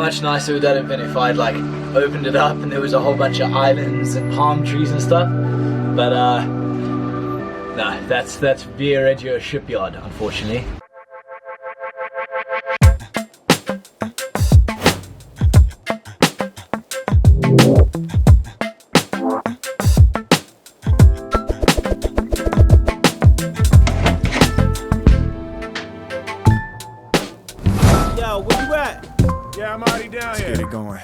much nicer would that have been if I'd like opened it up and there was a whole bunch of islands and palm trees and stuff. But no, that's Via Reggio shipyard, unfortunately. Where you at? Yeah, I'm already down here. Let's get it going.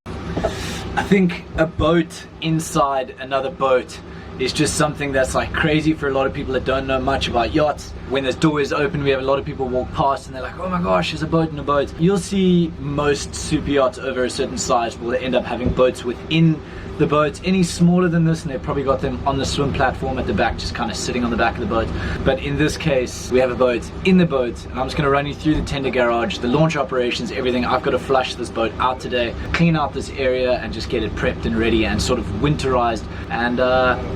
I think a boat inside another boat is just something that's like crazy for a lot of people that don't know much about yachts. When this door is open, we have a lot of people walk past and they're like, oh my gosh, there's a boat in a boat. You'll see most super yachts over a certain size will end up having boats within the boat. Any smaller than this and they've probably got them on the swim platform at the back, just kind of sitting on the back of the boat. But in this case, we have a boat in the boat, and I'm just going to run you through the tender garage, the launch operations, everything. I've got to flush this boat out today, clean out this area and just get it prepped and ready and sort of winterized and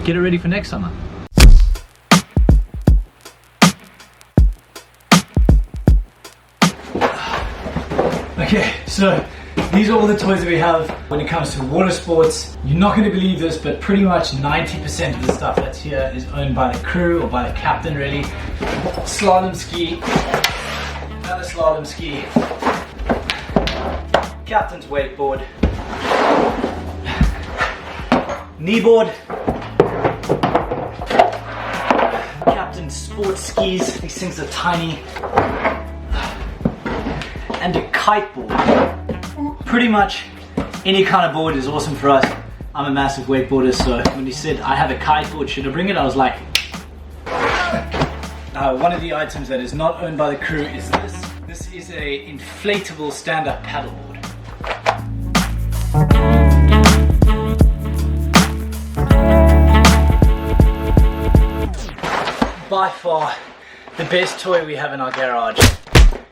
get it ready for next summer. Okay, so these are all the toys that we have when it comes to water sports. You're not going to believe this, but pretty much 90% of the stuff that's here is owned by the crew or by the captain, really. Slalom ski, another slalom ski, captain's wakeboard, kneeboard, captain's sports skis, these things are tiny, and a kiteboard. Pretty much any kind of board is awesome for us. I'm a massive wakeboarder, so when he said I have a kiteboard, should I bring it? I was like, one of the items that is not owned by the crew is this. This is a inflatable stand-up paddleboard. By far the best toy we have in our garage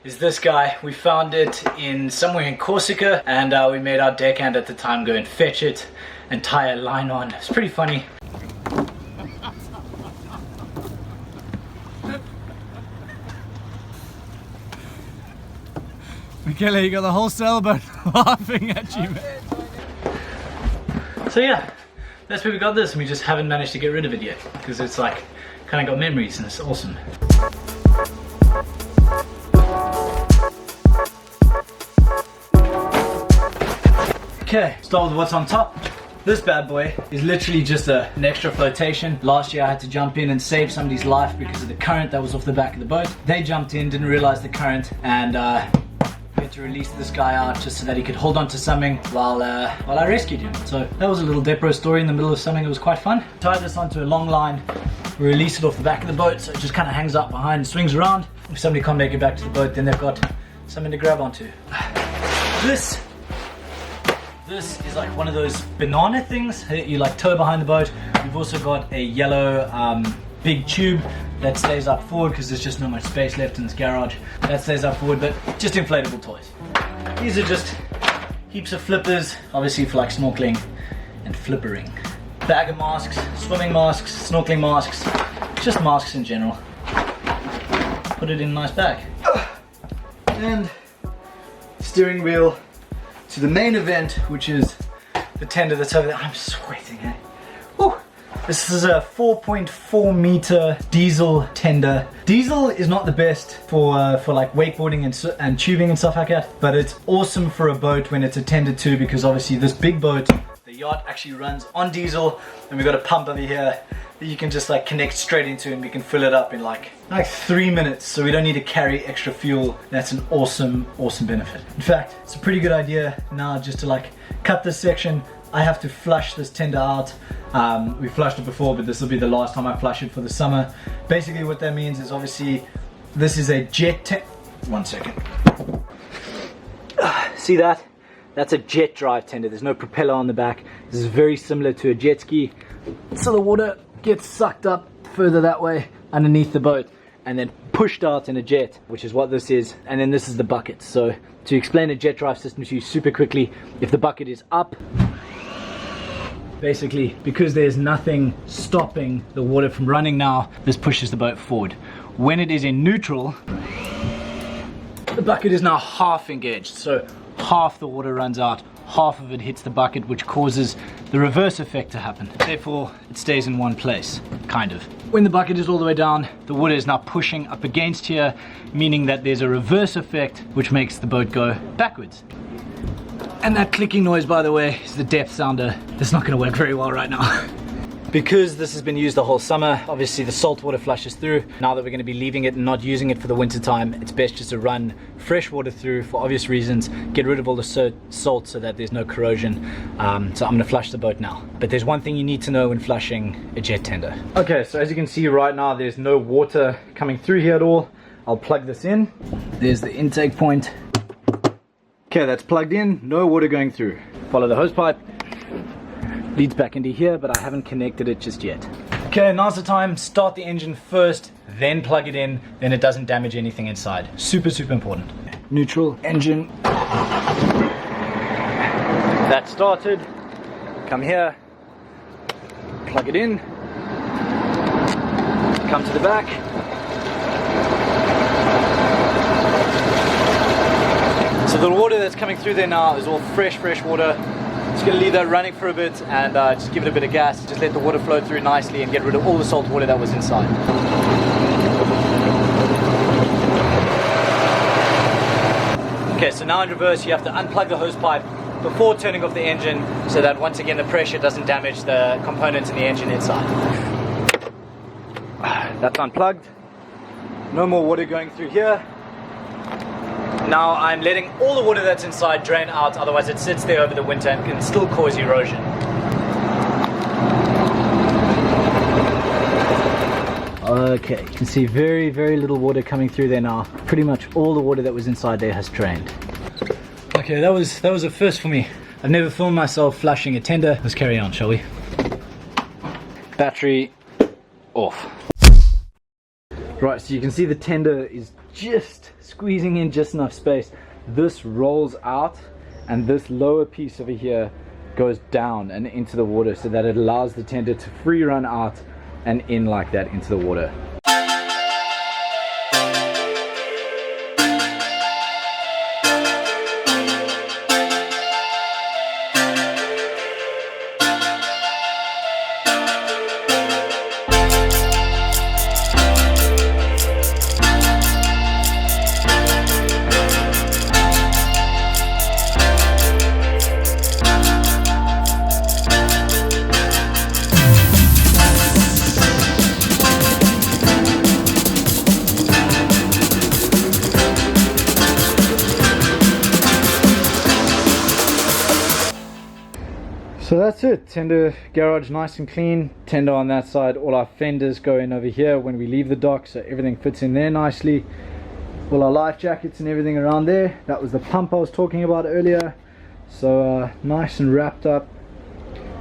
is this guy. We found it in somewhere in Corsica, and we made our deckhand at the time go and fetch it and tie a line on. It's pretty funny. Michele, you got the whole sailboat laughing at you, man. So yeah, that's where we got this, and we just haven't managed to get rid of it yet because it's like kind of got memories and it's awesome. Okay, start with what's on top. This bad boy is literally just an extra flotation. Last year I had to jump in and save somebody's life because of the current that was off the back of the boat. They jumped in, didn't realize the current, and we had to release this guy out just so that he could hold on to something while I rescued him. So that was a little Depro story in the middle of something that was quite fun. Tied this onto a long line, we release it off the back of the boat so it just kind of hangs out behind and swings around. If somebody can't make it back to the boat, then they've got something to grab onto. This is like one of those banana things that you like tow behind the boat. We've also got a yellow big tube that stays up forward because there's just not much space left in this garage. That stays up forward, but just inflatable toys. These are just heaps of flippers, obviously for like snorkeling and flippering. Bag of masks, swimming masks, snorkeling masks, just masks in general. Put it in a nice bag. And steering wheel to the main event, which is the tender that's over there. I'm sweating, eh? Woo. This is a 4.4 meter diesel tender. Diesel is not the best for like wakeboarding and tubing and stuff like that, but it's awesome for a boat when it's a tender too, because obviously this big boat, the yacht, actually runs on diesel, and we've got a pump over here that you can just like connect straight into, and we can fill it up in like 3 minutes, so we don't need to carry extra fuel. That's an awesome benefit. In fact, it's a pretty good idea now just to like cut this section. I have to flush this tender out. We flushed it before, but this will be the last time I flush it for the summer. Basically what that means is obviously this is a jet tank. 1 second. See that? That's a jet drive tender. There's no propeller on the back. This is very similar to a jet ski. So the water gets sucked up further that way underneath the boat and then pushed out in a jet, which is what this is. And then this is the bucket. So to explain a jet drive system to you super quickly, if the bucket is up, basically because there's nothing stopping the water from running now, this pushes the boat forward. When it is in neutral, the bucket is now half engaged. So half the water runs out, half of it hits the bucket, which causes the reverse effect to happen. Therefore, it stays in one place, kind of. When the bucket is all the way down, the water is now pushing up against here, meaning that there's a reverse effect, which makes the boat go backwards. And that clicking noise, by the way, is the depth sounder. That's not gonna work very well right now. Because this has been used the whole summer, obviously the salt water flushes through. Now that we're going to be leaving it and not using it for the winter time, it's best just to run fresh water through for obvious reasons, get rid of all the salt so that there's no corrosion. So I'm going to flush the boat now. But there's one thing you need to know when flushing a jet tender. Okay, so as you can see right now, there's no water coming through here at all. I'll plug this in. There's the intake point. Okay, that's plugged in, no water going through. Follow the hose pipe. Leads back into here, but I haven't connected it just yet. Okay, now's the time. Start the engine first, then plug it in, then it doesn't damage anything inside. Super, super important. Neutral, engine. That started. Come here. Plug it in. Come to the back. So the water that's coming through there now is all fresh water. Just gonna leave that running for a bit and just give it a bit of gas. Just let the water flow through nicely and get rid of all the salt water that was inside. Okay, so now in reverse, you have to unplug the hose pipe before turning off the engine so that once again the pressure doesn't damage the components in the engine inside. That's unplugged. No more water going through here. Now I'm letting all the water that's inside drain out, otherwise it sits there over the winter and can still cause erosion. Okay, you can see very little water coming through there now. Pretty much all the water that was inside there has drained. Okay, that was a first for me. I've never filmed myself flushing a tender. Let's carry on, shall we? Battery off. Right, so you can see the tender is just squeezing in just enough space. This rolls out and this lower piece over here goes down and into the water so that it allows the tender to free run out and in like that into the water. So that's it, tender garage nice and clean, tender on that side, all our fenders go in over here when we leave the dock, so everything fits in there nicely. All our life jackets and everything around there, that was the pump I was talking about earlier. So nice and wrapped up,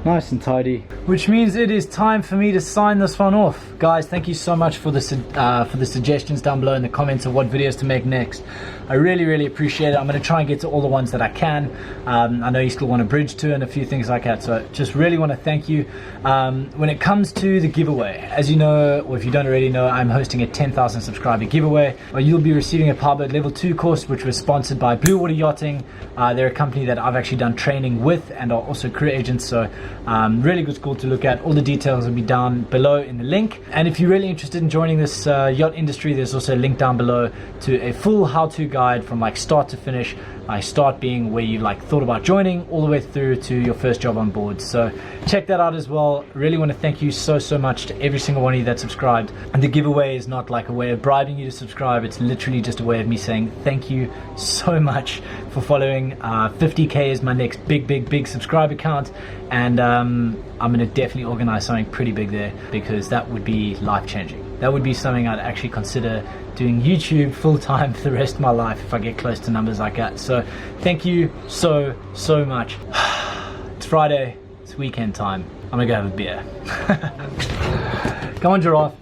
nice and tidy. Which means it is time for me to sign this one off. Guys, thank you so much for the suggestions down below in the comments of what videos to make next. I really appreciate it. I'm going to try and get to all the ones that I can. I know you still want a bridge to and a few things like that, so just really want to thank you. When it comes to the giveaway, as you know, or if you don't already know, I'm hosting a 10,000 subscriber giveaway. You'll be receiving a Powerboat Level 2 course, which was sponsored by Blue Water Yachting. They're a company that I've actually done training with and are also career agents, so really good school to look at. All the details will be down below in the link. And if you're really interested in joining this yacht industry, there's also a link down below to a full how-to guide from like start to finish. Start being where you like thought about joining all the way through to your first job on board. So check that out as well. Really want to thank you so much to every single one of you that subscribed. And the giveaway is not like a way of bribing you to subscribe. It's literally just a way of me saying thank you so much for following. 50k is my next big subscriber count, and I'm gonna definitely organize something pretty big there, because that would be life-changing. That would be something I'd actually consider doing YouTube full-time for the rest of my life if I get close to numbers like that. So thank you so much. It's Friday, it's weekend time. I'm gonna go have a beer. Come on, giraffe.